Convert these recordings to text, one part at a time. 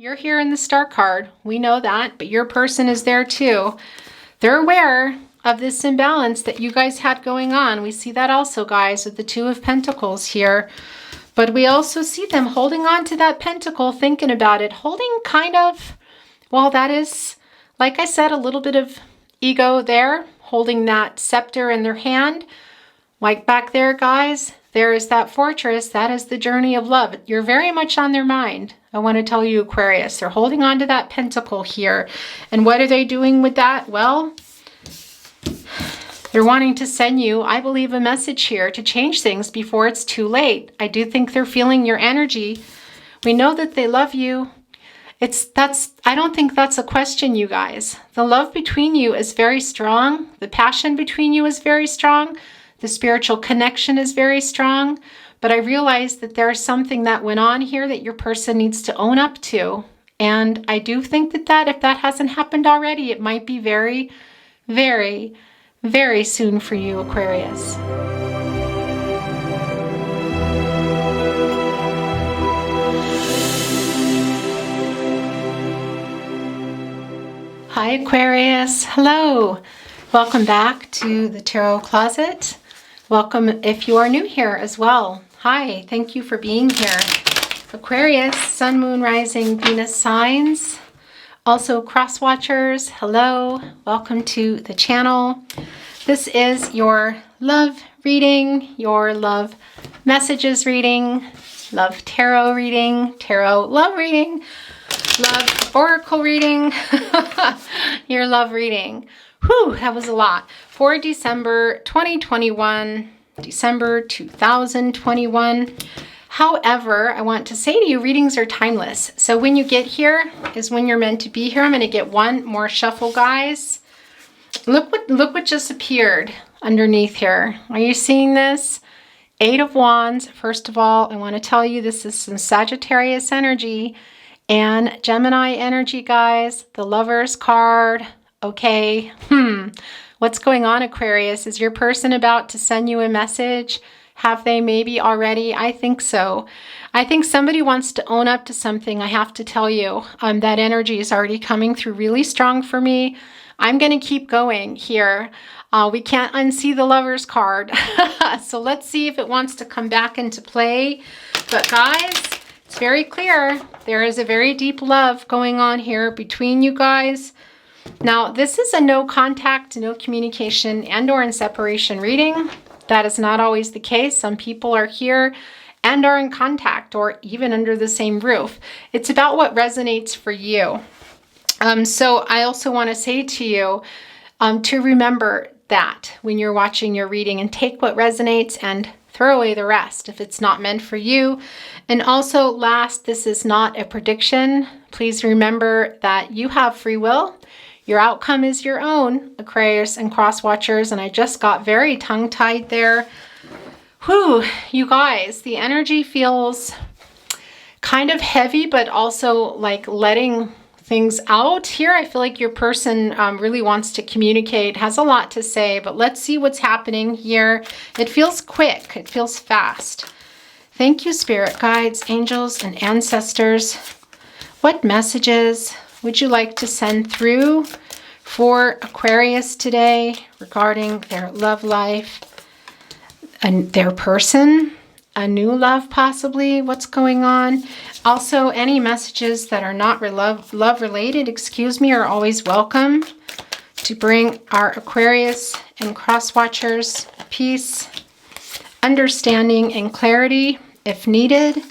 You're here in the Star card. We know that, but your person is there too. They're aware of this imbalance that you guys had going on. We see that also, guys, with the Two of Pentacles here. But we also see them holding on to that pentacle, thinking about it, holding kind of, well, that is, like I said, a little bit of ego there, holding that scepter in their hand. Like back there, guys, there is that fortress. That is the journey of love. You're very much on their mind. I want to tell you, Aquarius, they're holding on to that pentacle here. And what are they doing with that? Well, they're wanting to send you, I believe, a message here to change things before it's too late. I do think they're feeling your energy. We know that they love you. I don't think that's a question, you guys. The love between you is very strong. The passion between you is very strong. The spiritual connection is very strong. But I realize that there's something that went on here that your person needs to own up to. And I do think that if that hasn't happened already, it might be very, very, very soon for you, Aquarius. Hi, Aquarius. Hello. Welcome back to the Tarot Closet. Welcome if you are new here as well. Hi, thank you for being here. Aquarius, Sun, Moon, Rising, Venus signs. Also, cross watchers, hello. Welcome to the channel. This is your love reading, your love messages reading, love tarot reading, tarot love reading, love oracle reading, your love reading. Whew, that was a lot. For December 2021, December 2021. However, I want to say to you, readings are timeless. So when you get here is when you're meant to be here. I'm going to get one more shuffle, guys. Look what just appeared underneath here. Are you seeing this? Eight of Wands. First of all, I want to tell you this is some Sagittarius energy and Gemini energy, guys. The Lovers card. Okay. What's going on, Aquarius? Is your person about to send you a message? Have they maybe already? I think so. I think somebody wants to own up to something. I have to tell you, that energy is already coming through really strong for me. I'm going to keep going here. We can't unsee the Lovers card. So let's see if it wants to come back into play. But guys, it's very clear. There is a very deep love going on here between you guys. Now, this is a no contact, no communication, and or in separation reading. That is not always the case. Some people are here and are in contact or even under the same roof. It's about what resonates for you. So I also want to say to you to remember that when you're watching your reading, and take what resonates and throw away the rest if it's not meant for you. And also last, this is not a prediction. Please remember that you have free will. Your outcome is your own, Aquarius and cross watchers. And I just got very tongue-tied there. Whew, you guys, the energy feels kind of heavy, but also like letting things out here. I feel like your person really wants to communicate, has a lot to say, but let's see what's happening here. It feels quick. It feels fast. Thank you, spirit guides, angels, and ancestors. What messages would you like to send through for Aquarius today regarding their love life and their person, a new love possibly, what's going on? Also, any messages that are not love related, are always welcome to bring our Aquarius and cross watchers peace, understanding, and clarity if needed.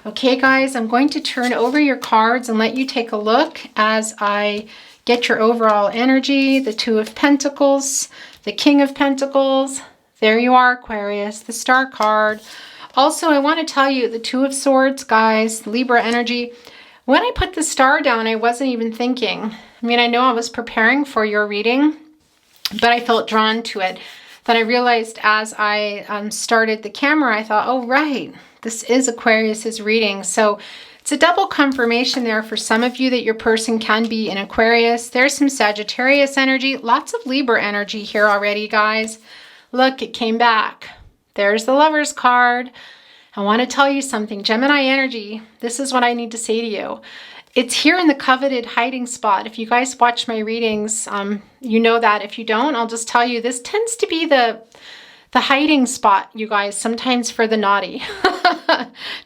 Okay, guys, I'm going to turn over your cards and let you take a look as I get your overall energy. The Two of Pentacles, the King of Pentacles. There you are, Aquarius, the Star card. Also, I want to tell you the Two of Swords, guys, Libra energy. When I put the star down, I wasn't even thinking. I mean, I know I was preparing for your reading, but I felt drawn to it. Then I realized as I started the camera, I thought, oh, right, this is Aquarius's reading. So it's a double confirmation there for some of you that your person can be in Aquarius. There's some Sagittarius energy, lots of Libra energy here already, guys. Look, it came back. There's the Lovers card. I want to tell you something. Gemini energy, this is what I need to say to you. it's here in the coveted hiding spot. If you guys watch my readings, you know that. If you don't, I'll just tell you, this tends to be the hiding spot, you guys, sometimes for the naughty.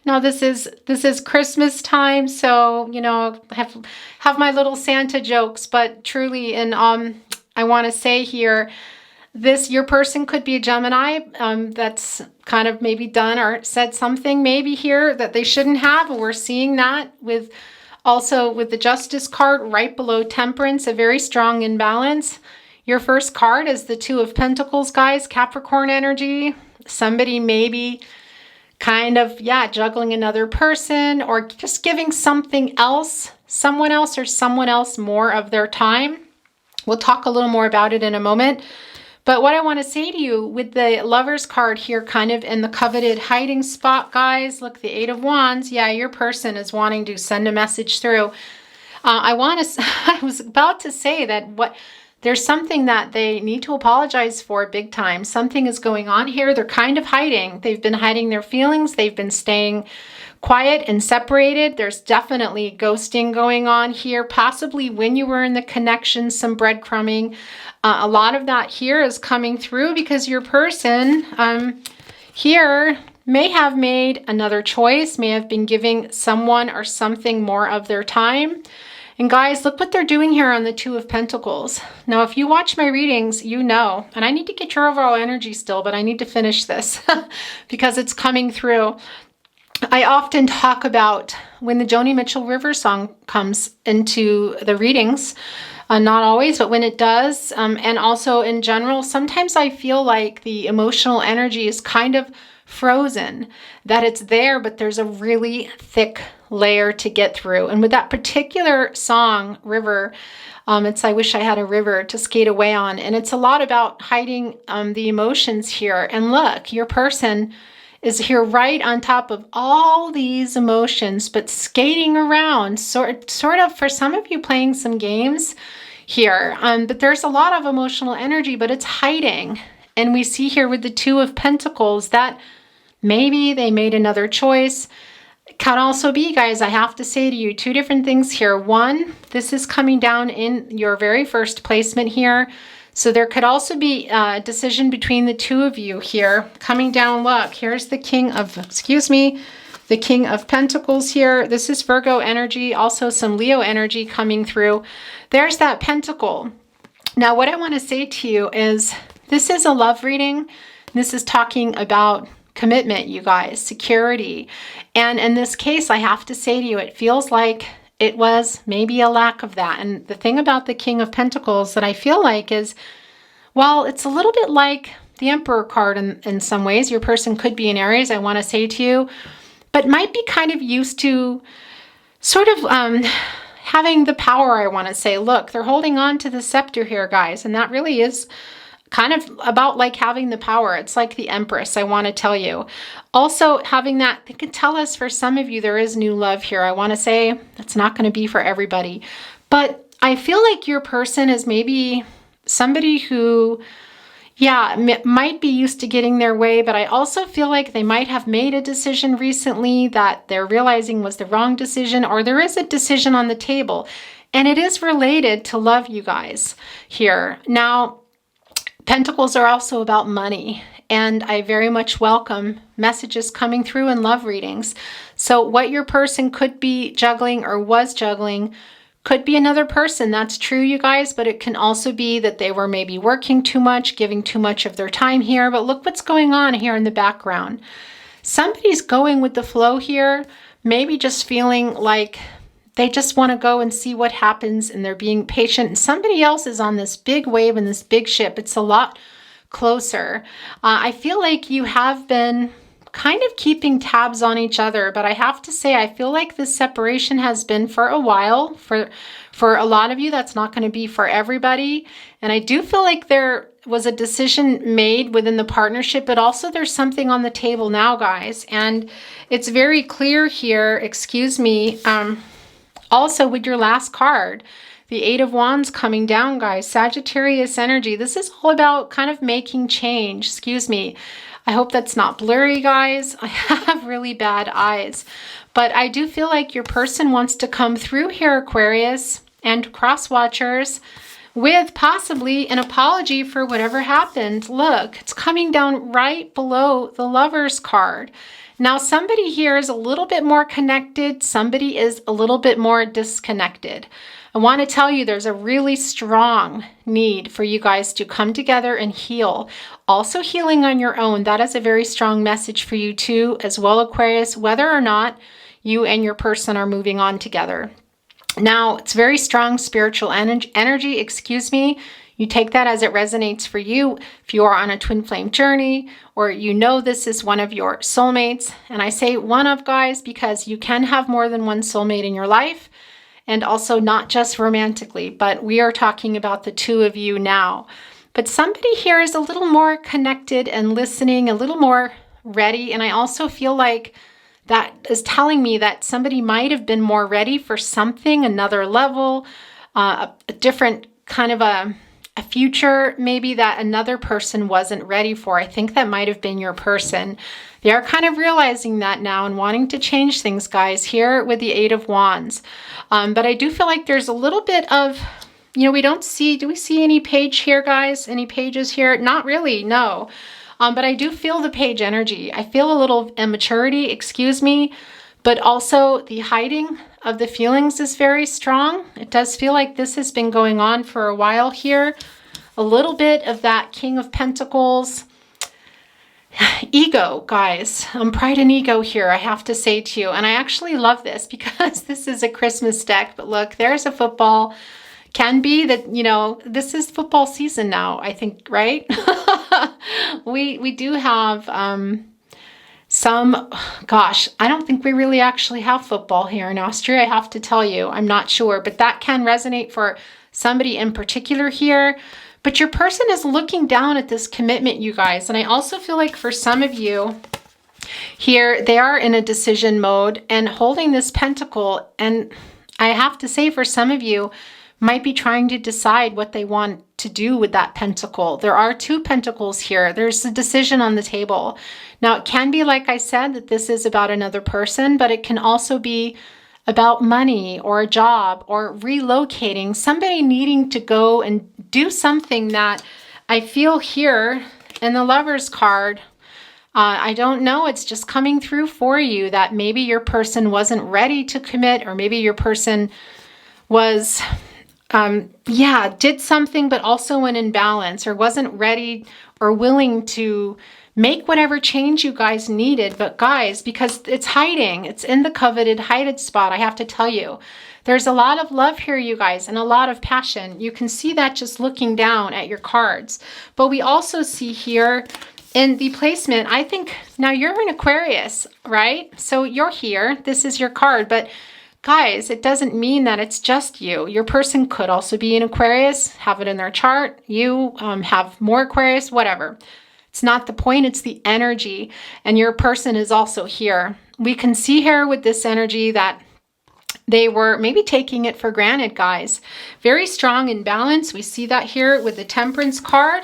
Now this is Christmas time, so you know, have my little Santa jokes, but truly, and I want to say here, your person could be a Gemini that's kind of maybe done or said something maybe here that they shouldn't have. And we're seeing that also with the Justice card right below Temperance, a very strong imbalance. Your first card is the Two of Pentacles, guys, Capricorn energy. Somebody maybe kind of, juggling another person or just giving someone else more of their time. We'll talk a little more about it in a moment. But what I want to say to you with the Lovers card here kind of in the coveted hiding spot, guys, look, the Eight of Wands. Yeah, your person is wanting to send a message through. I was about to say that there's something that they need to apologize for big time. Something is going on here. They're kind of hiding. They've been hiding their feelings. They've been staying quiet and separated. There's definitely ghosting going on here. Possibly when you were in the connection, some breadcrumbing. A lot of that here is coming through because your person here may have made another choice, may have been giving someone or something more of their time. And guys, look what they're doing here on the Two of Pentacles. Now, if you watch my readings, you know, and I need to get your overall energy still, but I need to finish this because it's coming through. I often talk about when the Joni Mitchell River song comes into the readings, not always, but when it does, and also in general, sometimes I feel like the emotional energy is kind of frozen, that it's there, but there's a really thick layer to get through. And with that particular song, River, it's I wish I had a river to skate away on. And it's a lot about hiding the emotions here. And look, your person is here right on top of all these emotions, but skating around, sort of for some of you playing some games here. But there's a lot of emotional energy, but it's hiding. And we see here with the Two of Pentacles that maybe they made another choice. It can also be, guys, I have to say to you, two different things here. One, this is coming down in your very first placement here. So there could also be a decision between the two of you here coming down. Look, here's the King of Pentacles here. This is Virgo energy, also some Leo energy coming through. There's that Pentacle. Now, what I want to say to you is this is a love reading. This is talking about commitment, you guys, security. And in this case, I have to say to you, it feels like it was maybe a lack of that. And the thing about the King of Pentacles that I feel like is, well, it's a little bit like the Emperor card in some ways. Your person could be in Aries, I want to say to you, but might be kind of used to sort of having the power, I want to say. Look, they're holding on to the scepter here, guys. And that really is kind of about like having the power. It's like the Empress, I want to tell you. Also having that, they can tell us for some of you, there is new love here. I want to say that's not going to be for everybody. But I feel like your person is maybe somebody who, might be used to getting their way, but I also feel like they might have made a decision recently that they're realizing was the wrong decision, or there is a decision on the table. And it is related to love, you guys, here. Now, Pentacles are also about money, and I very much welcome messages coming through in love readings. So what your person could be juggling or was juggling could be another person. That's true, you guys, but it can also be that they were maybe working too much, giving too much of their time here. But look what's going on here in the background. Somebody's going with the flow here, maybe just feeling like they just want to go and see what happens, and they're being patient. And somebody else is on this big wave and this big ship. It's a lot closer. I feel like you have been kind of keeping tabs on each other, but I have to say, I feel like this separation has been for a while. For a lot of you, that's not going to be for everybody. And I do feel like there was a decision made within the partnership, but also there's something on the table now, guys. And it's very clear here, excuse me, Also, with your last card, the Eight of Wands coming down, guys, Sagittarius energy. This is all about kind of making change. Excuse me. I hope that's not blurry, guys. I have really bad eyes. But I do feel like your person wants to come through here, Aquarius and cross watchers, with possibly an apology for whatever happened. Look, it's coming down right below the Lover's card. Now, somebody here is a little bit more connected. Somebody is a little bit more disconnected. I want to tell you there's a really strong need for you guys to come together and heal. Also healing on your own. That is a very strong message for you too, as well, Aquarius, whether or not you and your person are moving on together. Now, it's very strong spiritual energy, excuse me. You take that as it resonates for you. If you are on a twin flame journey, or you know this is one of your soulmates, and I say one of, guys, because you can have more than one soulmate in your life, and also not just romantically, but we are talking about the two of you now. But somebody here is a little more connected and listening, a little more ready, and I also feel like that is telling me that somebody might have been more ready for something, another level, a different kind of a future maybe that another person wasn't ready for. I think that might have been your person. They are kind of realizing that now and wanting to change things, guys, here with the Eight of Wands. But I do feel like there's a little bit of, you know, do we see any page here, guys? Any pages here? Not really, no. But I do feel the page energy. I feel a little immaturity, excuse me, but also the hiding of the feelings is very strong. It does feel like this has been going on for a while here. A little bit of that King of Pentacles. Ego, guys. Pride and ego here, I have to say to you. And I actually love this because this is a Christmas deck. But look, there's a football. Can be that, you know, this is football season now, I think, right? we do have some, gosh, I don't think we really actually have football here in Austria, I have to tell you. I'm not sure, but that can resonate for somebody in particular here. But your person is looking down at this commitment, you guys. And I also feel like for some of you here, they are in a decision mode and holding this pentacle. And I have to say, for some of you, might be trying to decide what they want to do with that pentacle. There are two pentacles here. There's a decision on the table. Now, it can be, like I said, that this is about another person, but it can also be about money or a job or relocating, somebody needing to go and do something that I feel here in the Lover's card. I don't know, it's just coming through for you that maybe your person wasn't ready to commit, or maybe your person was did something, but also an imbalance, or wasn't ready or willing to make whatever change you guys needed. But guys, because it's hiding, it's in the coveted, hided spot, I have to tell you, there's a lot of love here, you guys, and a lot of passion. You can see that just looking down at your cards. But we also see here in the placement, I think, now you're an Aquarius, right? So you're here, this is your card, but guys, it doesn't mean that it's just you. Your person could also be an Aquarius, have it in their chart. You have more Aquarius, whatever. It's not the point, it's the energy. And your person is also here. We can see here with this energy that they were maybe taking it for granted, guys. Very strong imbalance. We see that here with the Temperance card.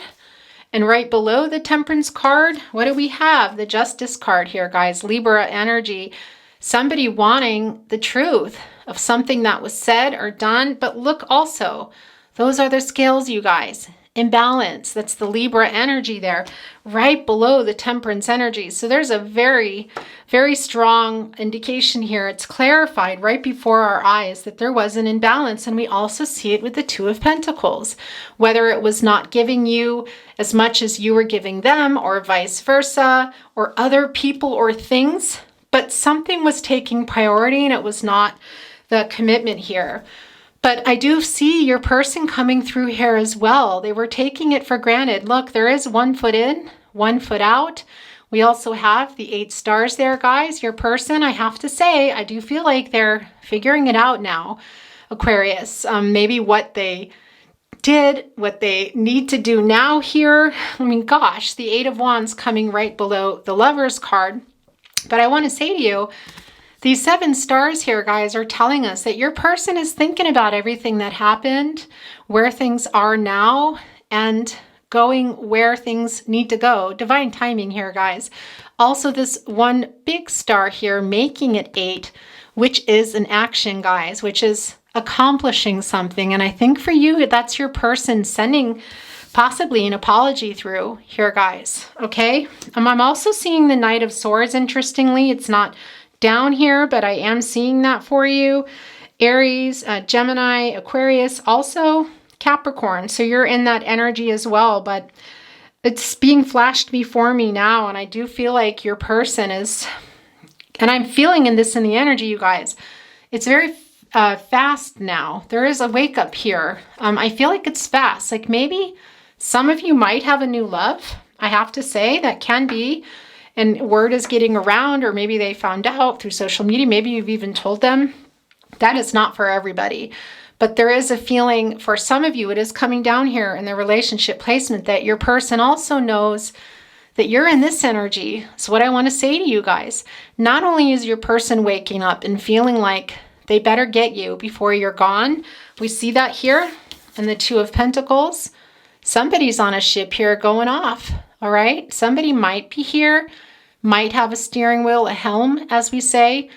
And right below the Temperance card, what do we have? The Justice card here, guys. Libra energy. Somebody wanting the truth of something that was said or done. But look also, those are the scales, you guys. Imbalance. That's the Libra energy there, right below the Temperance energy. So there's a very, very strong indication here. It's clarified right before our eyes that there was an imbalance. And we also see it with the Two of Pentacles, whether it was not giving you as much as you were giving them, or vice versa, or other people or things. But something was taking priority, and it was not the commitment here. But I do see your person coming through here as well. They were taking it for granted. Look, there is 1 foot in, 1 foot out. We also have the 8 stars there, guys. Your person, I have to say, I do feel like they're figuring it out now, Aquarius. Maybe what they did, what they need to do now here. I mean, gosh, the 8 of Wands coming right below the Lover's card. But I want to say to you These 7 stars here, guys, are telling us that your person is thinking about everything that happened, where things are now, and going where things need to go. Divine timing here, guys. Also, this 1 big star here making it 8, which is an action, guys, which is accomplishing something. And I think for you, that's your person sending possibly an apology through here, guys. Okay. I'm also seeing the Knight of Swords. Interestingly, it's not down here, but I am seeing that for you. Aries, Gemini, Aquarius, also Capricorn. So you're in that energy as well, but it's being flashed before me now. And I do feel like your person is, and I'm feeling in this in the energy, you guys, it's very fast now. There is a wake up here. I feel like it's fast. Like maybe some of you might have a new love. I have to say that can be, and word is getting around, or maybe they found out through social media. Maybe you've even told them. That is not for everybody. But there is a feeling for some of you, it is coming down here in the relationship placement that your person also knows that you're in this energy. So what I want to say to you guys, not only is your person waking up and feeling like they better get you before you're gone. We see that here in the 2 of Pentacles. Somebody's on a ship here going off, all right? Somebody might be here, might have a steering wheel, a helm, as we say,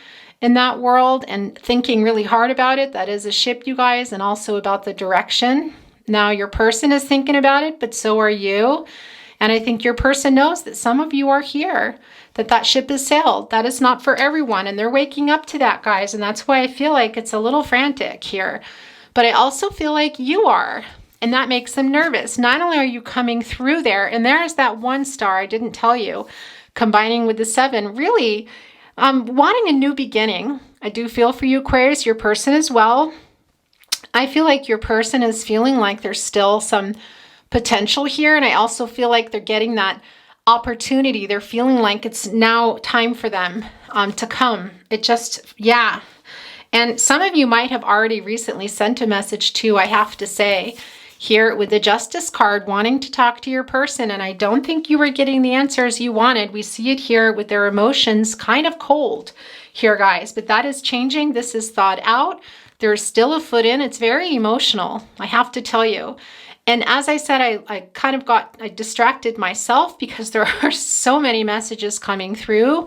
in that world, and thinking really hard about it. That is a ship, you guys, and also about the direction. Now, your person is thinking about it, but so are you. And I think your person knows that some of you are here, that ship has sailed. That is not for everyone. And they're waking up to that, guys. And that's why I feel like it's a little frantic here. But I also feel like you are. And that makes them nervous. Not only are you coming through there, and there's that 1 star I didn't tell you, combining with the 7, really wanting a new beginning. I do feel for you, Aquarius, your person as well. I feel like your person is feeling like there's still some potential here. And I also feel like they're getting that opportunity. They're feeling like it's now time for them to come. It just, yeah. And some of you might have already recently sent a message too, I have to say, here with the Justice card, wanting to talk to your person. And I don't think you were getting the answers you wanted. We see it here with their emotions kind of cold here, guys. But that is changing. This is thought out. There's still a foot in. It's very emotional, I have to tell you. And as I said, I distracted myself because there are so many messages coming through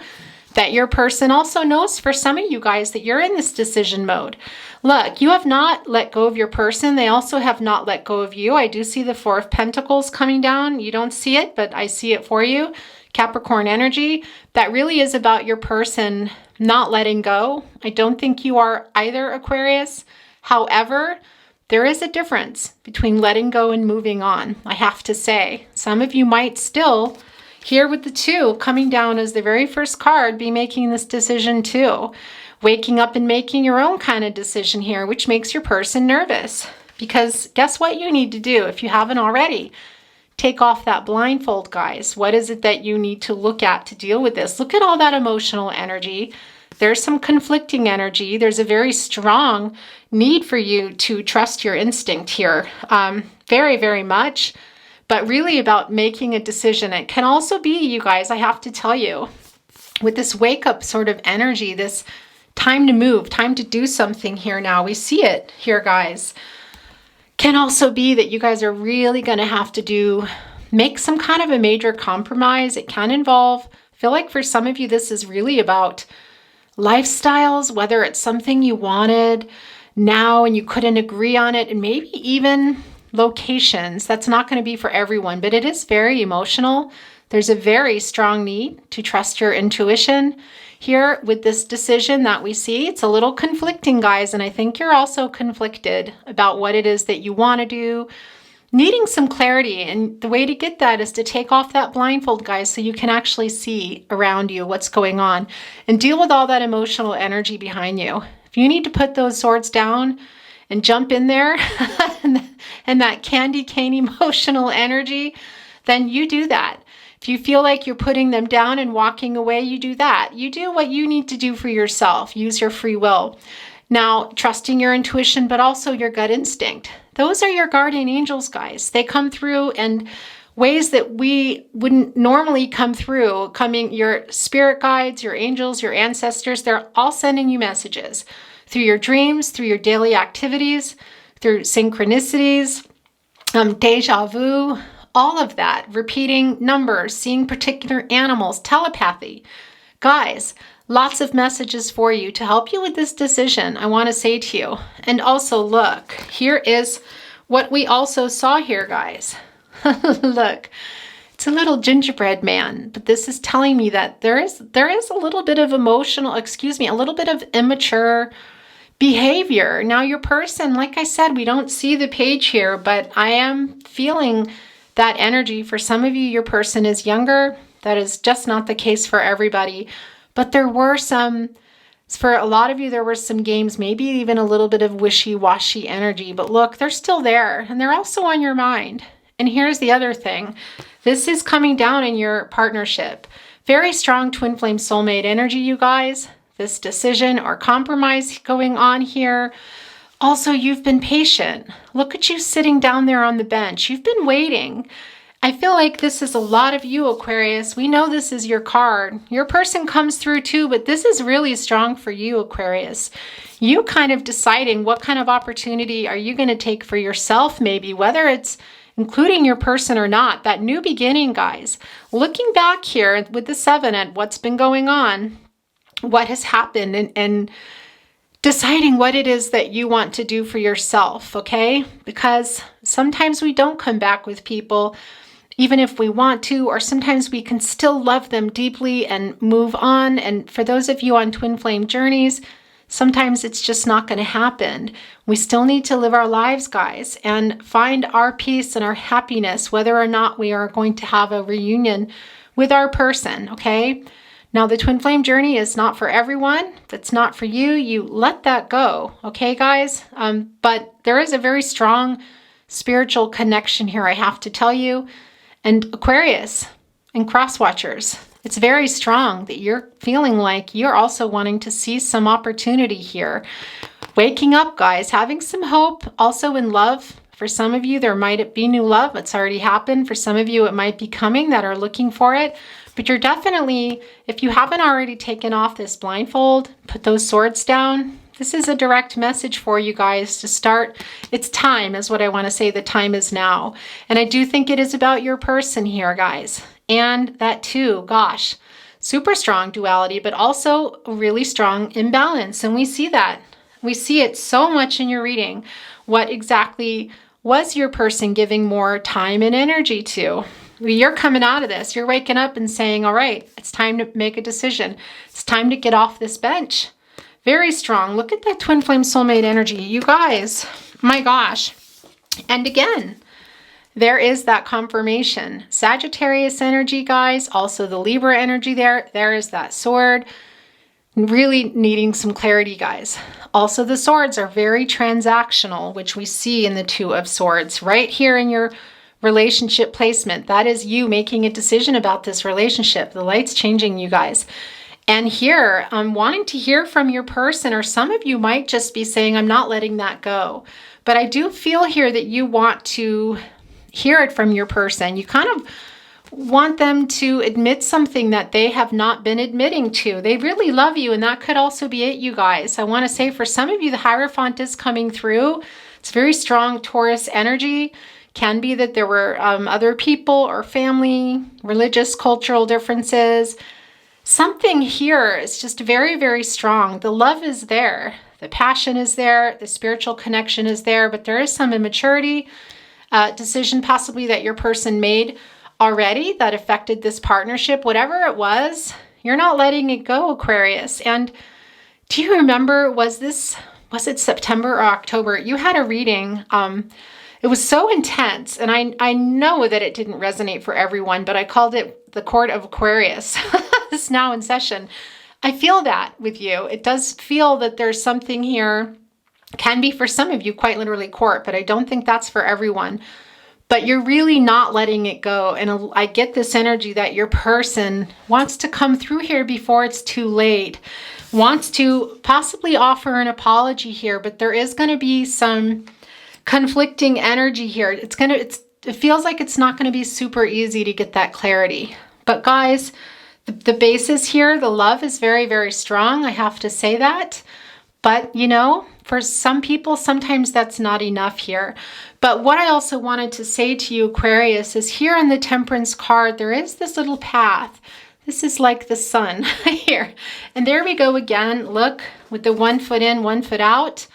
that your person also knows for some of you guys that you're in this decision mode. Look, you have not let go of your person. They also have not let go of you. I do see the 4 of Pentacles coming down. You don't see it, but I see it for you. Capricorn energy. That really is about your person not letting go. I don't think you are either, Aquarius. However, there is a difference between letting go and moving on, I have to say. Some of you might still, here with the 2 coming down as the very first card, be making this decision too. Waking up and making your own kind of decision here, which makes your person nervous. Because guess what you need to do if you haven't already? Take off that blindfold, guys. What is it that you need to look at to deal with this? Look at all that emotional energy. There's some conflicting energy. There's a very strong need for you to trust your instinct here. Very, very much. But really about making a decision. It can also be, you guys, I have to tell you, with this wake up sort of energy, this time to move, time to do something here now. We see it here, guys. Can also be that you guys are really going to have to make some kind of a major compromise. It can involve, I feel like for some of you, this is really about lifestyles, whether it's something you wanted now and you couldn't agree on it, and maybe even locations. That's not going to be for everyone, but it is very emotional. There's a very strong need to trust your intuition here with this decision that we see. It's a little conflicting, guys, and I think you're also conflicted about what it is that you want to do, needing some clarity. And the way to get that is to take off that blindfold, guys, so you can actually see around you what's going on and deal with all that emotional energy behind you. If you need to put those swords down and jump in there and that candy cane emotional energy, then you do that. If you feel like you're putting them down and walking away, you do that. You do what you need to do for yourself. Use your free will. Now, trusting your intuition, but also your gut instinct. Those are your guardian angels, guys. They come through and ways that we wouldn't normally come through, your spirit guides, your angels, your ancestors, they're all sending you messages through your dreams, through your daily activities, through synchronicities, deja vu, all of that, repeating numbers, seeing particular animals, telepathy. Guys, lots of messages for you to help you with this decision, I want to say to you. And also, look, here is what we also saw here, guys. Look, it's a little gingerbread man, but this is telling me that there is a little bit of a little bit of immature behavior. Now, your person, like I said, we don't see the page here, but I am feeling that energy. For some of you, your person is younger. That is just not the case for everybody. But for a lot of you, there were some games, maybe even a little bit of wishy-washy energy. But look, they're still there, and they're also on your mind. And here's the other thing. This is coming down in your partnership. Very strong twin flame soulmate energy, you guys. This decision or compromise going on here. Also, you've been patient. Look at you sitting down there on the bench. You've been waiting. I feel like this is a lot of you, Aquarius. We know this is your card. Your person comes through too, but this is really strong for you, Aquarius. You kind of deciding what kind of opportunity are you going to take for yourself, maybe, whether it's including your person or not. That new beginning, guys. Looking back here with the 7 at what's been going on, what has happened, and deciding what it is that you want to do for yourself, okay? Because sometimes we don't come back with people even if we want to, or sometimes we can still love them deeply and move on. And for those of you on twin flame journeys, sometimes it's just not going to happen. We still need to live our lives, guys, and find our peace and our happiness, whether or not we are going to have a reunion with our person, okay? Now, the twin flame journey is not for everyone. If it's not for you, you let that go, okay, guys? But there is a very strong spiritual connection here, I have to tell you. And Aquarius and cross watchers, it's very strong that you're feeling like you're also wanting to see some opportunity here. Waking up, guys, having some hope, also in love. For some of you, there might be new love. It's already happened. For some of you, it might be coming that are looking for it. But you're definitely, if you haven't already taken off this blindfold, put those swords down, this is a direct message for you guys to start. It's time is what I want to say. The time is now. And I do think it is about your person here, guys. And that too, gosh, super strong duality, but also a really strong imbalance. And we see that. We see it so much in your reading. What exactly was your person giving more time and energy to? You're coming out of this. You're waking up and saying, all right, it's time to make a decision. It's time to get off this bench. Very strong. Look at that twin flame soulmate energy. You guys, my gosh. And again, there is that confirmation. Sagittarius energy, guys. Also the Libra energy there. There is that sword. Really needing some clarity, guys. Also, the swords are very transactional, which we see in the 2 of Swords right here in your relationship placement. That is you making a decision about this relationship. The light's changing, you guys. And here, I'm wanting to hear from your person, or some of you might just be saying, I'm not letting that go. But I do feel here that you want to hear it from your person. You kind of want them to admit something that they have not been admitting to. They really love you, and that could also be it, you guys. I want to say for some of you, the Hierophant is coming through. It's very strong Taurus energy. Can be that there were other people or family, religious, cultural differences. Something here is just very, very strong. The love is there. The passion is there. The spiritual connection is there. But there is some immaturity, decision possibly that your person made already that affected this partnership. Whatever it was, you're not letting it go, Aquarius. And do you remember, was it September or October? You had a reading. It was so intense, and I know that it didn't resonate for everyone, but I called it the Court of Aquarius. It's now in session. I feel that with you. It does feel that there's something here, can be for some of you quite literally court, but I don't think that's for everyone. But you're really not letting it go. And I get this energy that your person wants to come through here before it's too late, wants to possibly offer an apology here, but there is going to be some conflicting energy here. It's it feels like it's not going to be super easy to get that clarity. But guys, the basis here, the love is very, very strong. I have to say that. But, you know, for some people, sometimes that's not enough here. But what I also wanted to say to you, Aquarius, is here on the Temperance card, there is this little path. This is like the sun here. And there we go again. Look, with the 1 foot in, 1 foot out.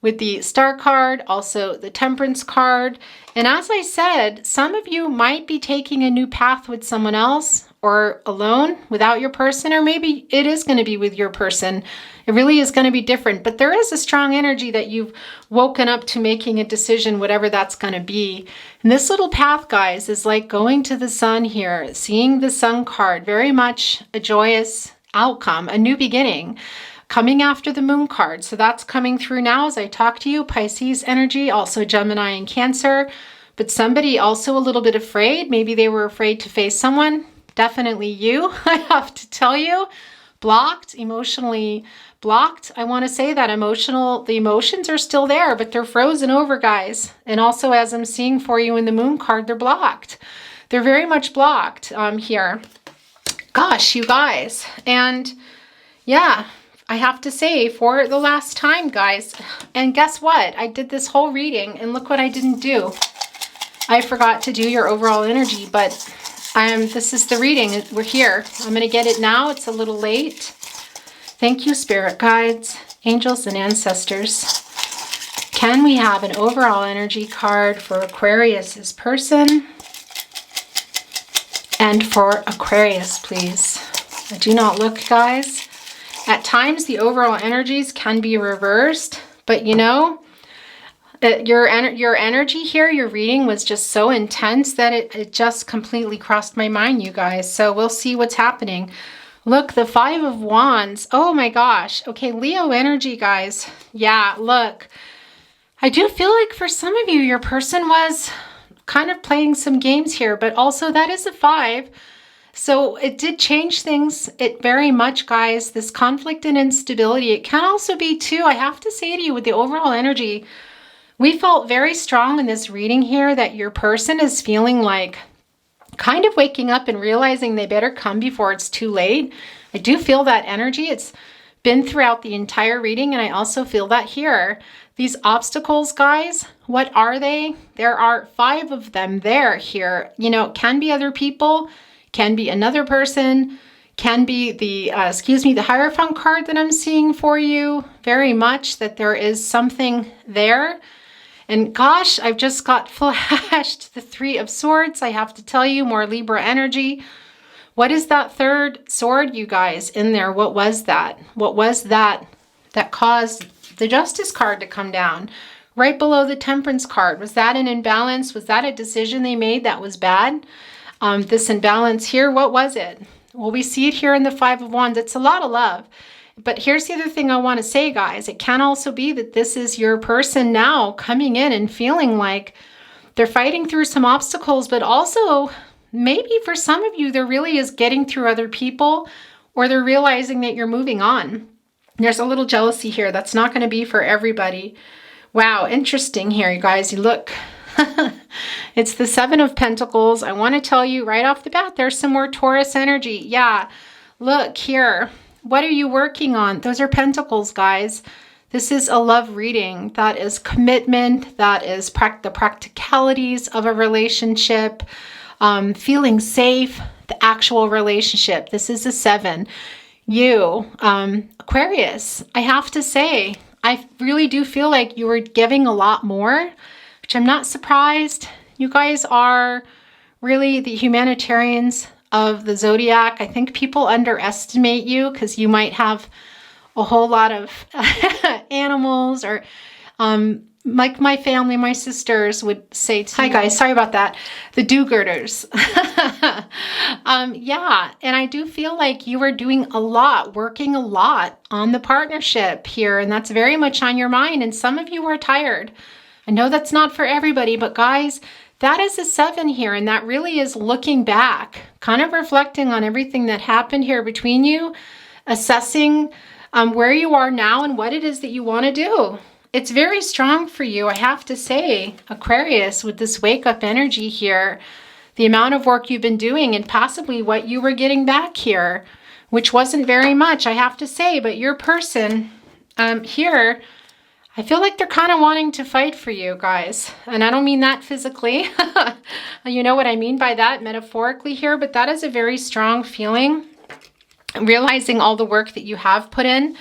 With the Star card, also the Temperance card. And as I said, some of you might be taking a new path with someone else, or alone without your person, or maybe it is going to be with your person. It really is going to be different, but there is a strong energy that you've woken up to making a decision, whatever that's going to be. And this little path, guys, is like going to the sun here, seeing the Sun card, very much a joyous outcome, a new beginning, coming after the Moon card. So that's coming through now as I talk to you. Pisces energy, also Gemini and Cancer, but somebody also a little bit afraid. Maybe they were afraid to face someone. Definitely you, I have to tell you. Blocked, emotionally blocked. I want to say that the emotions are still there, but they're frozen over, guys. And also, as I'm seeing for you in the Moon card, they're blocked. They're very much blocked here. Gosh, you guys. And yeah, I have to say, for the last time, guys, and guess what? I did this whole reading, and look what I didn't do. I forgot to do your overall energy, but this is the reading. We're here. I'm going to get it now. It's a little late. Thank you, spirit guides, angels, and ancestors. Can we have an overall energy card for Aquarius's person? And for Aquarius, please. I do not look, guys. At times, the overall energies can be reversed, but you know, your energy here, your reading was just so intense that it just completely crossed my mind, you guys. So we'll see what's happening. Look, the 5 of Wands. Oh my gosh. Okay, Leo energy, guys. Yeah, look. I do feel like for some of you, your person was kind of playing some games here, but also that is a 5. So it did change things. It very much, guys, this conflict and instability. It can also be too, I have to say to you, with the overall energy, we felt very strong in this reading here that your person is feeling like kind of waking up and realizing they better come before it's too late. I do feel that energy. It's been throughout the entire reading, and I also feel that here. These obstacles, guys, what are they? There are 5 of them there here. You know, it can be other people, can be another person, can be the Hierophant card that I'm seeing for you. Very much that there is something there. And gosh, I've just got flashed the 3 of Swords. I have to tell you, more Libra energy. What is that 3rd sword, you guys, in there? What was that? What was that caused the Justice card to come down? Right below the Temperance card. Was that an imbalance? Was that a decision they made that was bad? This imbalance here, what was it? Well, we see it here in the 5 of Wands. It's a lot of love. But here's the other thing I want to say, guys. It can also be that this is your person now coming in and feeling like they're fighting through some obstacles, but also maybe for some of you, there really is getting through other people, or they're realizing that you're moving on. There's a little jealousy here. That's not going to be for everybody. Wow, interesting here, you guys. You look, it's the 7 of Pentacles. I want to tell you right off the bat, there's some more Taurus energy. Yeah, look here. What are you working on? Those are Pentacles, guys. This is a love reading. That is commitment. That is the practicalities of a relationship. Feeling safe. The actual relationship. This is a 7. You, Aquarius, I have to say, I really do feel like you were giving a lot more, which I'm not surprised. You guys are really the humanitarians of the zodiac. I think people underestimate you because you might have a whole lot of animals, or like my family, my sisters would say to hi guys, sorry about that, the do-gooders. Yeah, and I do feel like you are doing a lot, working a lot on the partnership here, and that's very much on your mind, and some of you are tired. I know that's not for everybody, but guys, that is a 7 here, and that really is looking back, kind of reflecting on everything that happened here between you, assessing where you are now and what it is that you want to do. it's very strong for you, I have to say, Aquarius, with this wake-up energy here, the amount of work you've been doing and possibly what you were getting back here, which wasn't very much, I have to say, but your person here, I feel like they're kind of wanting to fight for you guys. And I don't mean that physically. You know what I mean by that metaphorically here, but that is a very strong feeling. Realizing all the work that you have put in.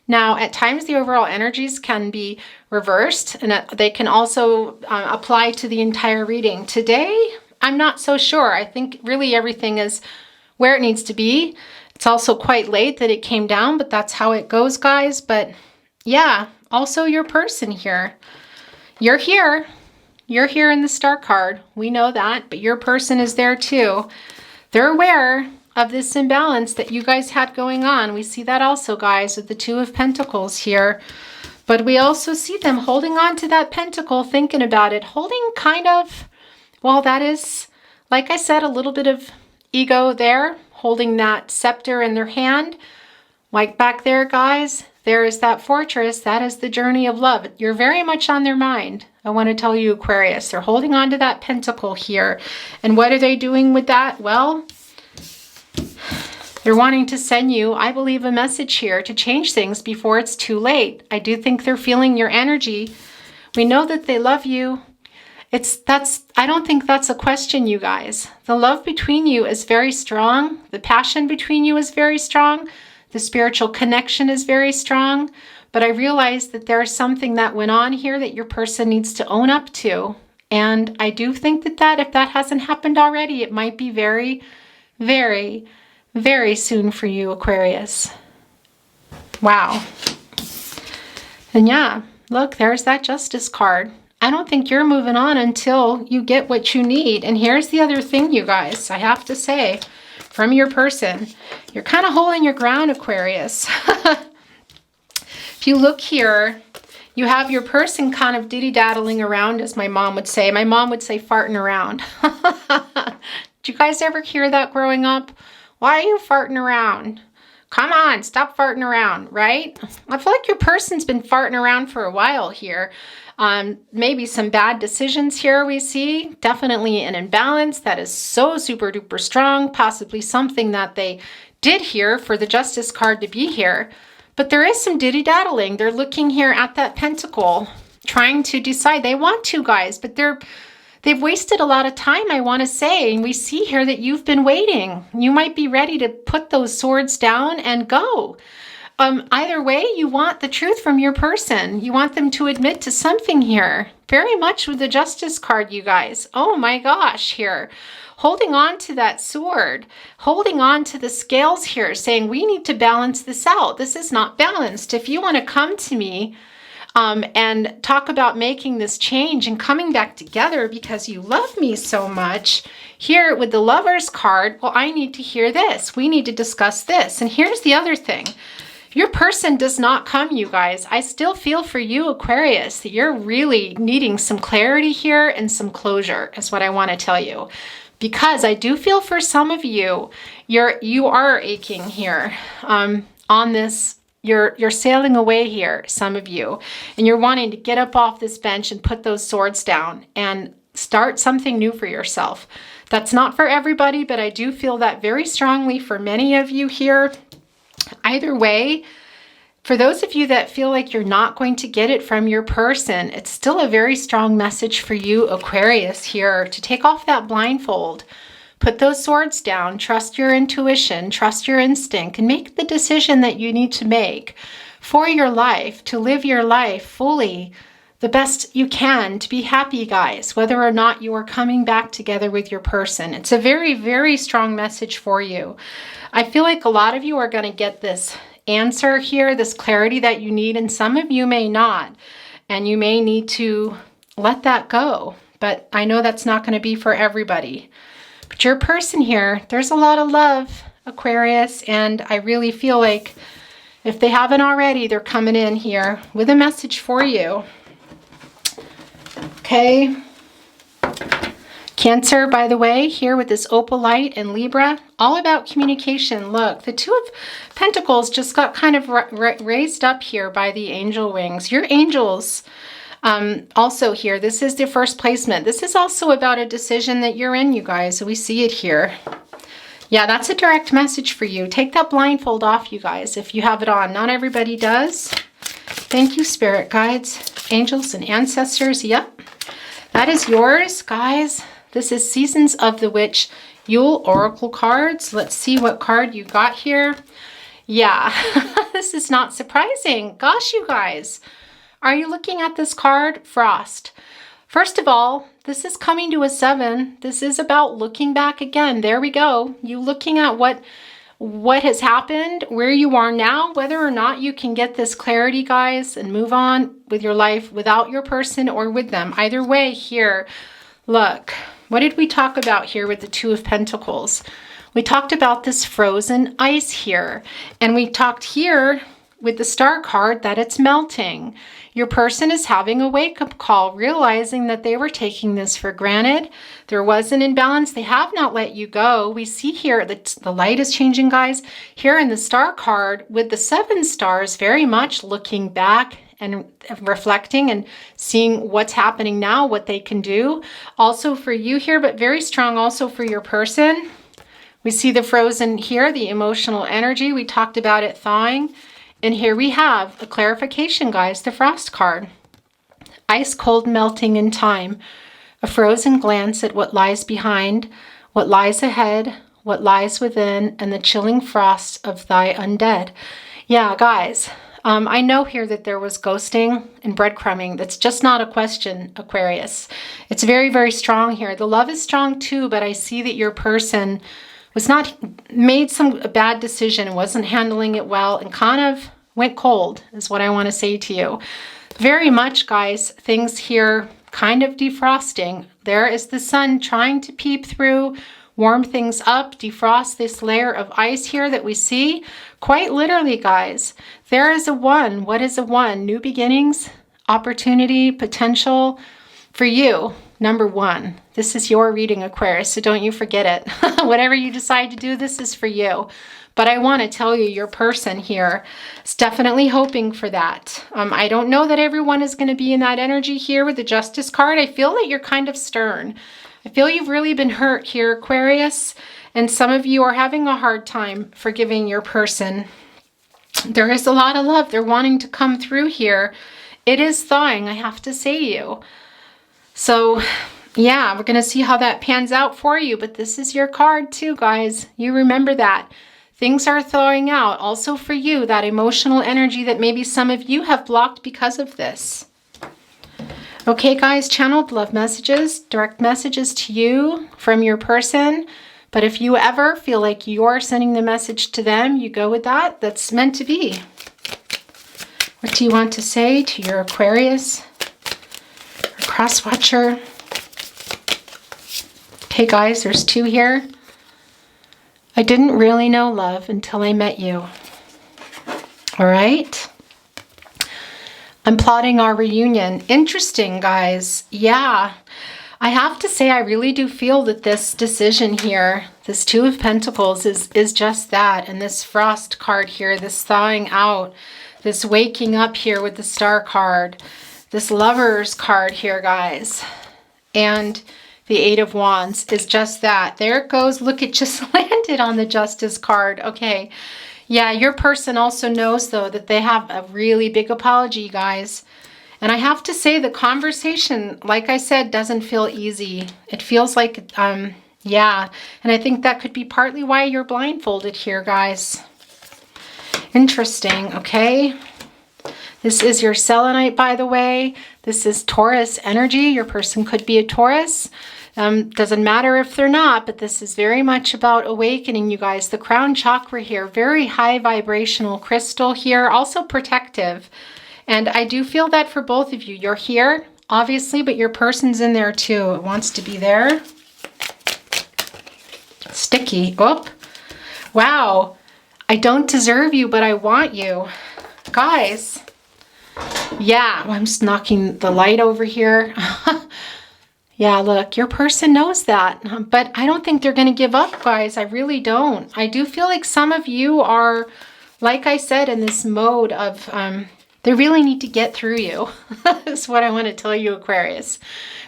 Now, at times the overall energies can be reversed and they can also apply to the entire reading. Today, I'm not so sure. I think really everything is where it needs to be. It's also quite late that it came down, but that's how it goes, guys. But yeah, also your person here. You're here. You're here in the Star card. We know that, but your person is there too. They're aware of this imbalance that you guys had going on. We see that also, guys, with the Two of Pentacles here. But we also see them holding on to that pentacle, thinking about it, holding kind of, well, that is, like I said, a little bit of ego there, holding that scepter in their hand. Like back there, guys, there is that fortress. That is the journey of love. You're very much on their mind. I want to tell you, Aquarius, they're holding on to that pentacle here. And what are they doing with that? Well, they're wanting to send you, I believe, a message here to change things before it's too late. I do think they're feeling your energy. We know that they love you. I don't think that's a question, you guys. The love between you is very strong. The passion between you is very strong. The spiritual connection is very strong. But I realize that there's something that went on here that your person needs to own up to. And I do think that if that hasn't happened already, it might be very, very, very soon for you, Aquarius. Wow. And yeah, look, there's that Justice card. I don't think you're moving on until you get what you need. And here's the other thing, you guys, I have to say, from your person, you're kind of holding your ground, Aquarius. If you look here, you have your person kind of diddy-daddling around, as my mom would say. My mom would say farting around. Did you guys ever hear that growing up? Why are you farting around? Come on, stop farting around, right? I feel like your person's been farting around for a while here. Maybe some bad decisions here we see. Definitely an imbalance that is so super duper strong. Possibly something that they did here for the Justice card to be here. But there is some diddy-daddling. They're looking here at that pentacle, trying to decide. They want to, guys, but they've wasted a lot of time, I want to say. And we see here that you've been waiting. You might be ready to put those swords down and go. Either way, you want the truth from your person. You want them to admit to something here. Very much with the Justice card, you guys. Oh my gosh, here. Holding on to that sword. Holding on to the scales here, saying we need to balance this out. This is not balanced. If you want to come to me and talk about making this change and coming back together because you love me so much, here with the Lovers card, well, I need to hear this. We need to discuss this. And here's the other thing. Your person does not come, you guys. I still feel for you, Aquarius, that you're really needing some clarity here and some closure is what I want to tell you. Because I do feel for some of you, you are aching here on this. You're sailing away here, some of you, and you're wanting to get up off this bench and put those swords down and start something new for yourself. That's not for everybody, but I do feel that very strongly for many of you here. Either way, for those of you that feel like you're not going to get it from your person, it's still a very strong message for you, Aquarius, here to take off that blindfold, put those swords down, trust your intuition, trust your instinct, and make the decision that you need to make for your life, to live your life fully, the best you can, to be happy, guys, whether or not you are coming back together with your person. It's a very, very strong message for you. I feel like a lot of you are going to get this answer here, this clarity that you need, and some of you may not, and you may need to let that go. But I know that's not going to be for everybody. But your person here, there's a lot of love, Aquarius, and I really feel like if they haven't already, they're coming in here with a message for you. Okay. Cancer, by the way, here with this opal light and Libra, all about communication. Look, the Two of Pentacles just got kind of raised up here by the angel wings. Your angels also here, this is the first placement. This is also about a decision that you're in, you guys. We see it here. Yeah, that's a direct message for you. Take that blindfold off, you guys, if you have it on. Not everybody does. Thank you, spirit guides, angels, and ancestors. Yep, that is yours, guys. This is Seasons of the Witch Yule Oracle cards. Let's see what card you got here. Yeah, this is not surprising. Gosh, you guys. Are you looking at this card? Frost. First of all, this is coming to a 7. This is about looking back again. There we go. You looking at what has happened, where you are now, whether or not you can get this clarity, guys, and move on with your life without your person or with them. Either way here, look. What did we talk about here with the Two of Pentacles? We talked about this frozen ice here. And we talked here with the Star card that it's melting. Your person is having a wake-up call, realizing that they were taking this for granted. There was an imbalance. They have not let you go. We see here that the light is changing, guys. Here in the Star card with the 7 stars, very much looking back and reflecting and seeing what's happening now, what they can do. Also for you here, but very strong also for your person. We see the frozen here, the emotional energy. We talked about it thawing. And here we have a clarification, guys, the Frost card. Ice cold melting in time. A frozen glance at what lies behind, what lies ahead, what lies within, and the chilling frost of thy undead. Yeah, guys. I know here that there was ghosting and breadcrumbing. That's just not a question, Aquarius. It's very, very strong here. The love is strong too, but I see that your person was not, made some bad decision and wasn't handling it well and kind of went cold is what I want to say to you. Very much, guys, things here kind of defrosting. There is the sun trying to peep through, warm things up, defrost this layer of ice here that we see. Quite literally, guys, there is a 1. What is a 1? New beginnings, opportunity, potential for you. Number 1. This is your reading, Aquarius, so don't you forget it. Whatever you decide to do, this is for you. But I want to tell you, your person here is definitely hoping for that. I don't know that everyone is going to be in that energy here with the Justice card. I feel that you're kind of stern. I feel you've really been hurt here, Aquarius, and some of you are having a hard time forgiving your person. There is a lot of love. They're wanting to come through here. It is thawing, I have to say you. So, yeah, we're going to see how that pans out for you, but this is your card too, guys. You remember that. Things are thawing out. Also for you, that emotional energy that maybe some of you have blocked because of this. Okay, guys, channeled love messages, direct messages to you from your person. But if you ever feel like you're sending the message to them, you go with that. That's meant to be. What do you want to say to your Aquarius or cross watcher? Okay, guys, there's 2 here. I didn't really know love until I met you. All right. I'm plotting our reunion. Interesting, guys. Yeah. I have to say, I really do feel that this decision here, this 2 of Pentacles, is just that. And this Frost card here, this thawing out, this waking up here with the Star card, this Lovers card here, guys, and the 8 of Wands is just that. There it goes. Look, it just landed on the Justice card. Okay. Yeah, your person also knows, though, that they have a really big apology, guys. And I have to say, the conversation, like I said, doesn't feel easy. It feels like, yeah. And I think that could be partly why you're blindfolded here, guys. Interesting, okay? This is your selenite, by the way. This is Taurus energy. Your person could be a Taurus. Doesn't matter if they're not, but this is very much about awakening, you guys. The crown chakra here, very high vibrational crystal here, also protective. And I do feel that for both of you. You're here, obviously, but your person's in there too. It wants to be there. Sticky. Oh, wow. I don't deserve you, but I want you. Guys. Yeah, I'm just knocking the light over here. Yeah, look, your person knows that, but I don't think they're going to give up, guys. I really don't. I do feel like some of you are, like I said, in this mode of, they really need to get through you. That's what I want to tell you, Aquarius.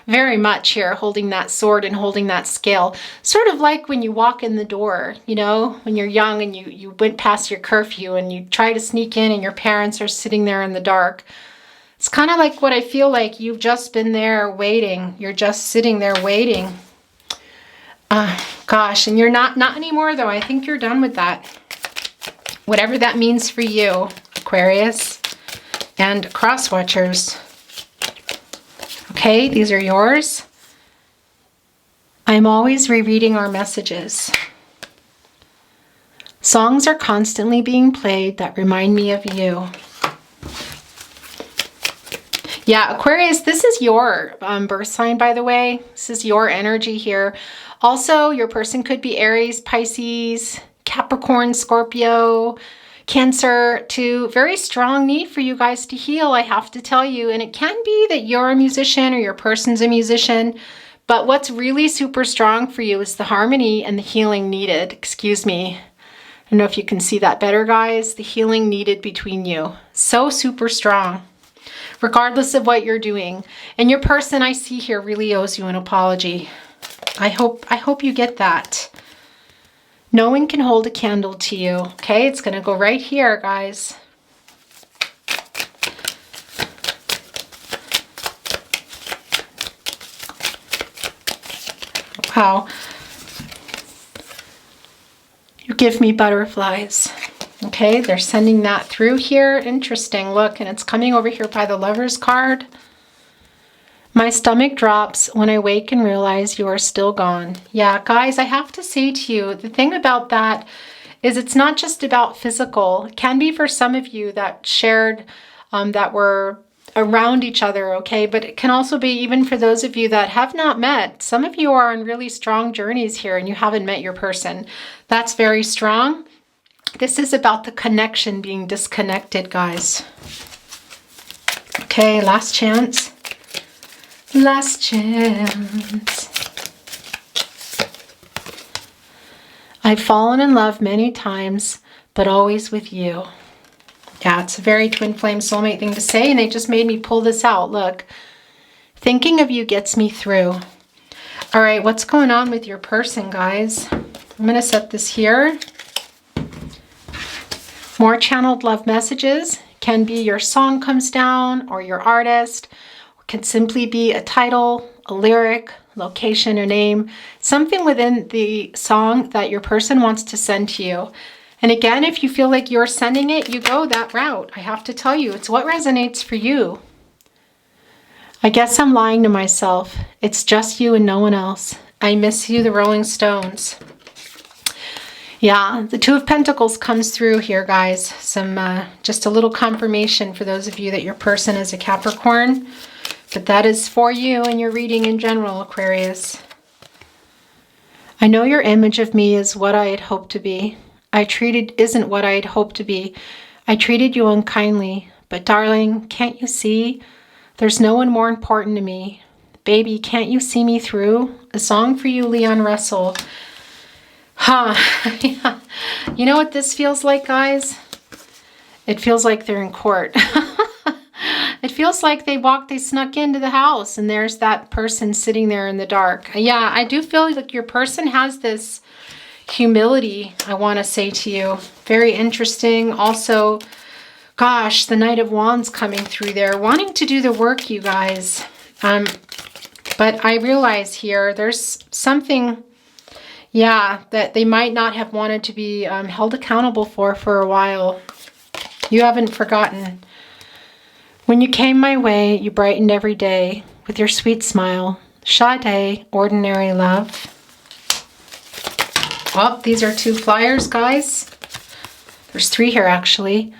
Very much here, holding that sword and holding that scale. Sort of like when you walk in the door, you know, when you're young and you went past your curfew and you try to sneak in and your parents are sitting there in the dark. It's kind of like what I feel like. You've just been there waiting. You're just sitting there waiting. Gosh, and you're not anymore though. I think you're done with that. Whatever that means for you, Aquarius and cross watchers. Okay, these are yours. I'm always rereading our messages. Songs are constantly being played that remind me of you. Yeah, Aquarius, this is your birth sign, by the way. This is your energy here. Also, your person could be Aries, Pisces, Capricorn, Scorpio, Cancer too. Very strong need for you guys to heal, I have to tell you. And it can be that you're a musician or your person's a musician. But what's really super strong for you is the harmony and the healing needed. Excuse me. I don't know if you can see that better, guys. The healing needed between you. So super strong. Regardless of what you're doing. And your person I see here really owes you an apology. I hope you get that. No one can hold a candle to you. Okay, it's going to go right here, guys. Wow. You give me butterflies. Okay, they're sending that through here. Interesting. Look, and it's coming over here by the Lover's card. My stomach drops when I wake and realize you are still gone. Yeah, guys, I have to say to you, the thing about that is it's not just about physical. It can be for some of you that shared, that were around each other, okay? But it can also be even for those of you that have not met. Some of you are on really strong journeys here and you haven't met your person. That's very strong. This is about the connection being disconnected, guys. Okay, last chance. Last chance. I've fallen in love many times, but always with you. Yeah, it's a very twin flame soulmate thing to say, and they just made me pull this out. Look, thinking of you gets me through. All right, what's going on with your person, guys? I'm going to set this here. More channeled love messages. Can be your song comes down or your artist. It can simply be a title, a lyric, location or name. Something within the song that your person wants to send to you. And again, if you feel like you're sending it, you go that route. I have to tell you, it's what resonates for you. I guess I'm lying to myself. It's just you and no one else. I miss you, the Rolling Stones. Yeah, the Two of Pentacles comes through here, guys. Some, just a little confirmation for those of you that your person is a Capricorn. But that is for you and your reading in general, Aquarius. I know your image of me is what I had hoped to be. Isn't what I had hoped to be. I treated you unkindly. But darling, can't you see? There's no one more important to me. Baby, can't you see me through? A song for you, Leon Russell. Huh. Yeah. You know what this feels like, guys? It feels like they're in court. It feels like they snuck into the house and there's that person sitting there in the dark. Yeah, I do feel like your person has this humility, I want to say to you. Very interesting. Also, gosh, the Knight of Wands coming through there, wanting to do the work, you guys. But I realize here, there's something... yeah, that they might not have wanted to be held accountable for a while. You haven't forgotten. When you came my way, you brightened every day with your sweet smile. Sade, ordinary love. Oh, these are 2 flyers, guys. There's 3 here, actually.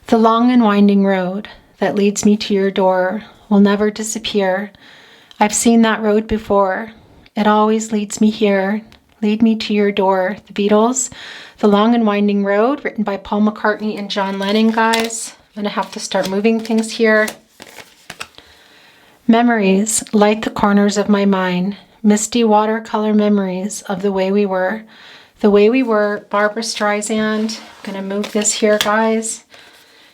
The long and winding road that leads me to your door will never disappear. I've seen that road before. It always leads me here. Lead me to your door. The Beatles, The Long and Winding Road, written by Paul McCartney and John Lennon, guys. I'm going to have to start moving things here. Memories light the corners of my mind. Misty watercolor memories of the way we were. The way we were, Barbara Streisand. I'm going to move this here, guys.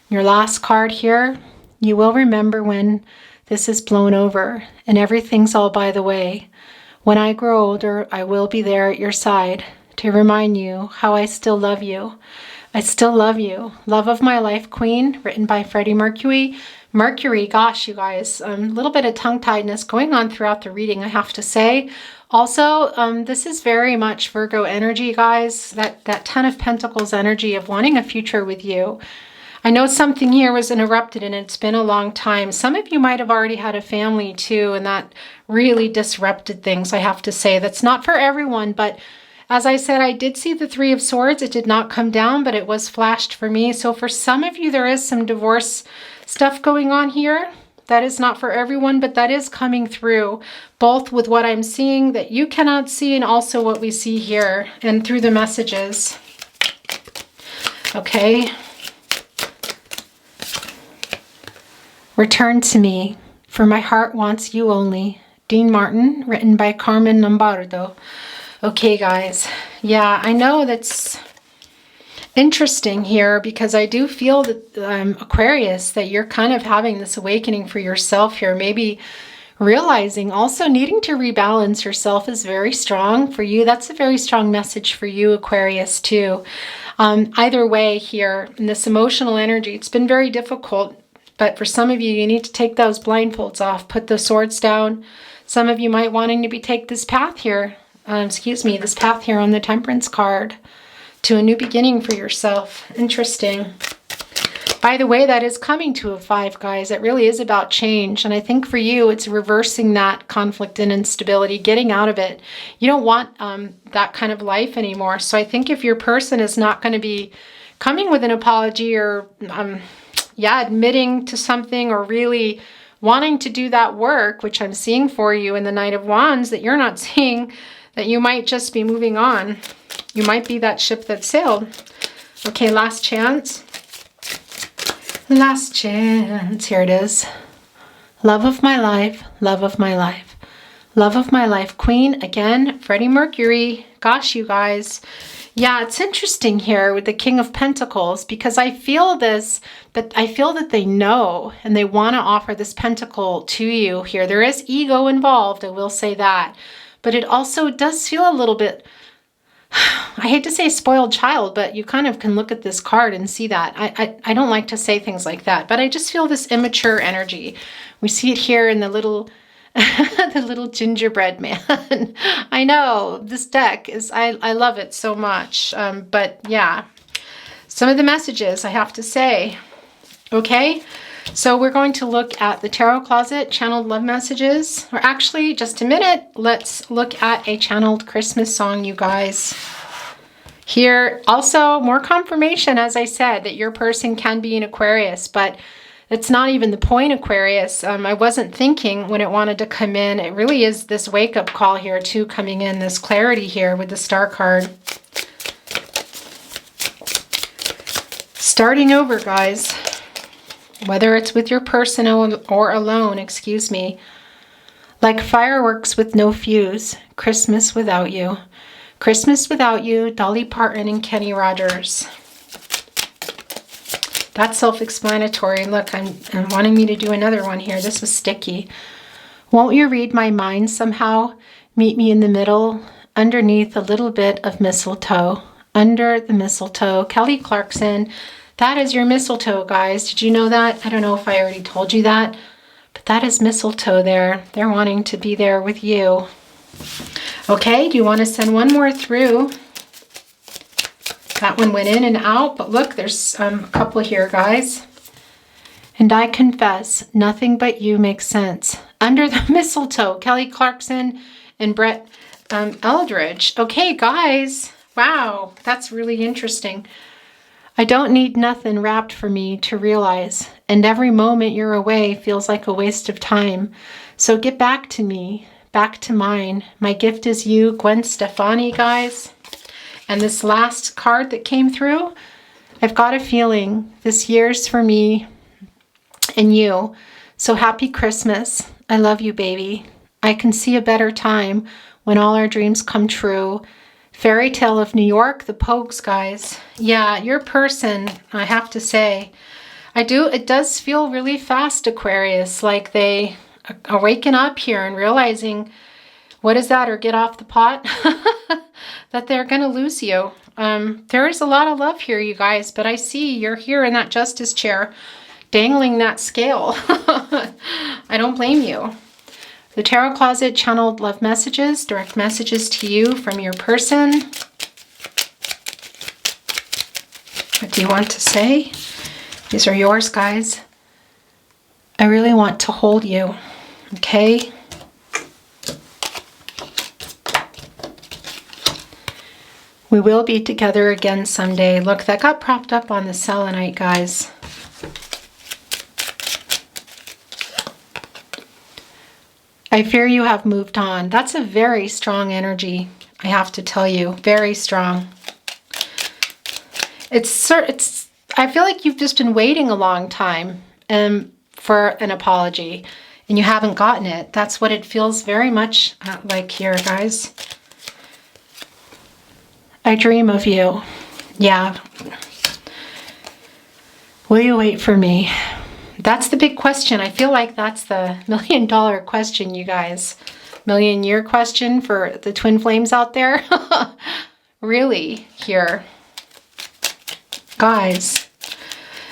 Your last card here. You will remember when this is blown over and everything's all by the way. When I grow older, I will be there at your side to remind you how I still love you. I still love you. Love of My Life, Queen, written by Freddie Mercury. Mercury, gosh, you guys, a little bit of tongue-tiedness going on throughout the reading, I have to say. Also, this is very much Virgo energy, guys. That 10 of Pentacles energy of wanting a future with you. I know something here was interrupted and it's been a long time. Some of you might have already had a family too, and that really disrupted things, I have to say. That's not for everyone, but as I said, I did see the Three of Swords. It did not come down, but it was flashed for me. So for some of you, there is some divorce stuff going on here. That is not for everyone, but that is coming through, both with what I'm seeing that you cannot see and also what we see here and through the messages. Okay. Return to me, for my heart wants you only. Dean Martin, written by Carmen Lombardo. Okay, guys. Yeah, I know that's interesting here because I do feel that, Aquarius, that you're kind of having this awakening for yourself here. Maybe realizing also needing to rebalance yourself is very strong for you. That's a very strong message for you, Aquarius, too. Either way here, in this emotional energy, it's been very difficult. But for some of you, you need to take those blindfolds off, put the swords down. Some of you might wanting to take this path here, this path here on the Temperance card to a new beginning for yourself. Interesting. By the way, that is coming to a 5, guys. It really is about change. And I think for you, it's reversing that conflict and instability, getting out of it. You don't want that kind of life anymore. So I think if your person is not going to be coming with an apology or admitting to something or really wanting to do that work, which I'm seeing for you in the Knight of Wands, that you're not seeing, that you might just be moving on. You might be that ship that sailed. Okay, last chance. Last chance. Here it is. Love of my life, love of my life. Love of my life, Queen. Again, Freddie Mercury. Gosh, you guys. Yeah, it's interesting here with the King of Pentacles because I feel this, but I feel that they know and they want to offer this pentacle to you here. There is ego involved, I will say that. But it also does feel a little bit, I hate to say spoiled child, but you kind of can look at this card and see that. I don't like to say things like that, but I just feel this immature energy. We see it here in the little the little gingerbread man. I know this deck is, I love it so much. But yeah, some of the messages I have to say. Okay, so we're going to look at the Tarot Closet channeled love messages. Or actually, just a minute, let's look at a channeled Christmas song, you guys. Here, also more confirmation, as I said, that your person can be an Aquarius, but it's not even the point, Aquarius. I wasn't thinking when it wanted to come in. It really is this wake-up call here, too, coming in. This clarity here with the Star card. Starting over, guys. Whether it's with your person or alone, excuse me. Like fireworks with no fuse. Christmas without you. Christmas without you, Dolly Parton and Kenny Rogers. That's self-explanatory. Look, I'm wanting me to do another one here. This was sticky. Won't you read my mind somehow? Meet me in the middle, underneath a little bit of mistletoe. Under the mistletoe. Kelly Clarkson. That is your mistletoe, guys. Did you know that? I don't know if I already told you that, but that is mistletoe there. They're wanting to be there with you. Okay, do you want to send one more through? That one went in and out, but look, there's a couple here, guys. And I confess, nothing but you makes sense. Under the mistletoe, Kelly Clarkson and Brett Eldridge. Okay, guys. Wow, that's really interesting. I don't need nothing wrapped for me to realize, and every moment you're away feels like a waste of time. So get back to me, back to mine. My gift is you, Gwen Stefani, guys. And this last card that came through, I've got a feeling this year's for me and you. So happy Christmas. I love you, baby. I can see a better time when all our dreams come true. Fairy Tale of New York, the Pogues, guys. Yeah, your person, I have to say, it does feel really fast, Aquarius, like they are waking up here and realizing, what is that, or get off the pot, that they're going to lose you. There is a lot of love here, you guys, but I see you're here in that justice chair, dangling that scale. I don't blame you. The Tarot Closet channeled love messages, direct messages to you from your person. What do you want to say? These are yours, guys. I really want to hold you, okay? We will be together again someday. Look, that got propped up on the selenite, guys. I fear you have moved on. That's a very strong energy, I have to tell you. Very strong. I feel like you've just been waiting a long time for an apology, and you haven't gotten it. That's what it feels very much like here, guys. I dream of you. Yeah. Will you wait for me? That's the big question. I feel like that's the $1,000,000 question, you guys. $1,000,000-year question for the twin flames out there. Really, here. Guys.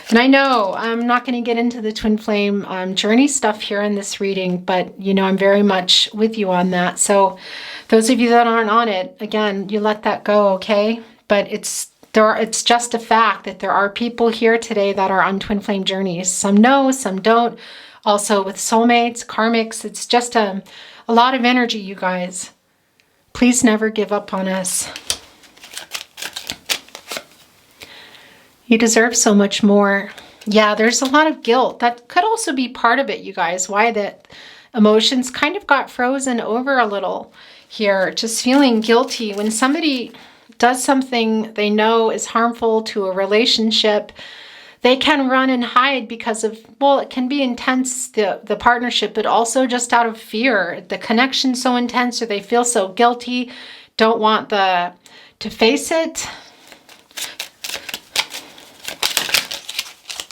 And I know I'm not going to get into the twin flame journey stuff here in this reading, but, you know, I'm very much with you on that. So those of you that aren't on it, again, you let that go, okay? But it's just a fact that there are people here today that are on twin flame journeys. Some know, some don't. Also with soulmates, karmics, it's just a lot of energy, you guys. Please never give up on us. You deserve so much more. Yeah, there's a lot of guilt. That could also be part of it, you guys. Why that emotions kind of got frozen over a little here. Just feeling guilty when somebody does something they know is harmful to a relationship. They can run and hide because of, well, it can be intense, the partnership, but also just out of fear. The connection's so intense, or they feel so guilty, don't want to face it.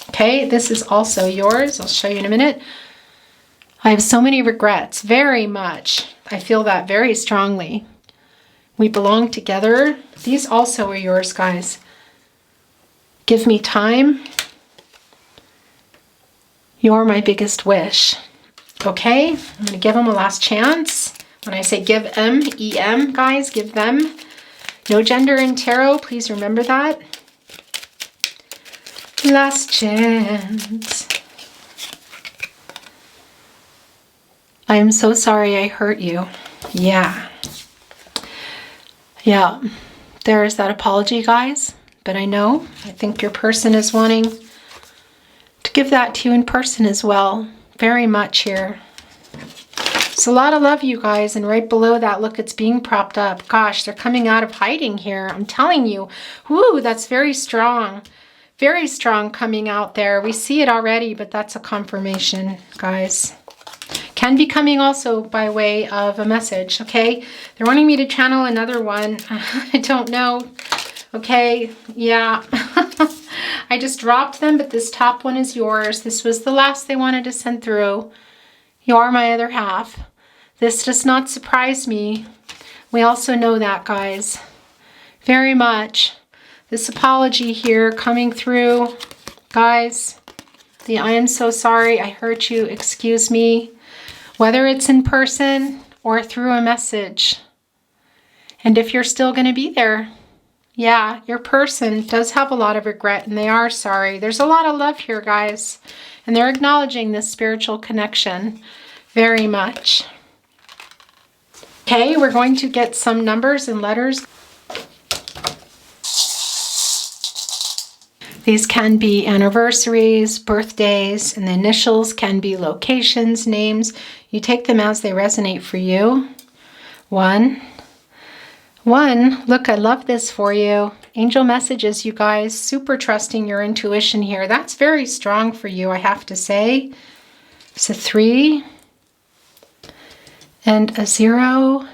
Okay, this is also yours. I'll show you in a minute. I have so many regrets, very much. I feel that very strongly. We belong together. These also are yours, guys. Give me time. You're my biggest wish. Okay, I'm going to give them a last chance. When I say give them, E-M, guys, give them. No gender in tarot, please remember that. Last chance. I am so sorry I hurt you. Yeah. Yeah. There is that apology, guys. But I think your person is wanting to give that to you in person as well. Very much here. It's a lot of love, you guys. And right below that, look, it's being propped up. Gosh, they're coming out of hiding here. I'm telling you. Woo, that's very strong. Very strong coming out there. We see it already, but that's a confirmation, guys. Can be coming also by way of a message, okay? They're wanting me to channel another one. I don't know. Okay, yeah. I just dropped them, but this top one is yours. This was the last they wanted to send through. You are my other half. This does not surprise me. We also know that, guys. Very much. This apology here coming through. Guys, the I am so sorry I hurt you, excuse me. Whether it's in person or through a message. And if you're still going to be there, yeah, your person does have a lot of regret and they are sorry. There's a lot of love here, guys. And they're acknowledging this spiritual connection very much. Okay, we're going to get some numbers and letters. These can be anniversaries, birthdays, and the initials can be locations, names. You take them as they resonate for you. 1. Look, I love this for you. Angel messages, you guys. Super trusting your intuition here. That's very strong for you, I have to say. So 3. and a 0.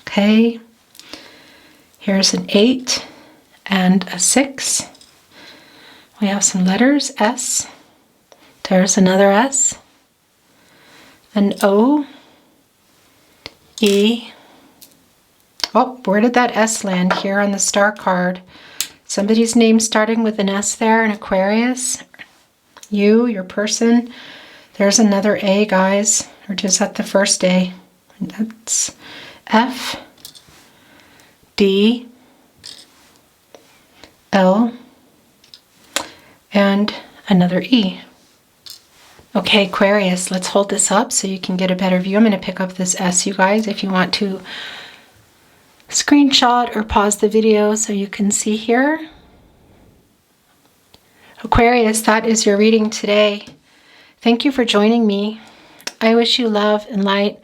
Okay. Here's an 8 and a 6. We have some letters, S. There's another S. An O. E. Oh, where did that S land? Here on the star card. Somebody's name starting with an S there, an Aquarius. You, your person. There's another A, guys. We're just at the first A. That's F, D, L, and another E. Okay, Aquarius, let's hold this up so you can get a better view. I'm going to pick up this S, you guys, if you want to screenshot or pause the video so you can see here. Aquarius, that is your reading today. Thank you for joining me. I wish you love and light,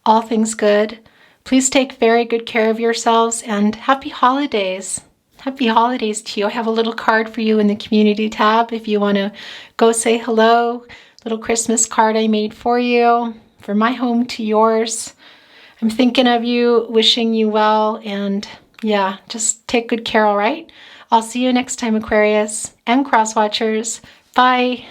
all things good. Please take very good care of yourselves and happy holidays. Happy holidays to you. I have a little card for you in the community tab if you want to go say hello. Little Christmas card I made for you, from my home to yours. I'm thinking of you, wishing you well, and yeah, just take good care, all right? I'll see you next time, Aquarius and cross watchers. Bye.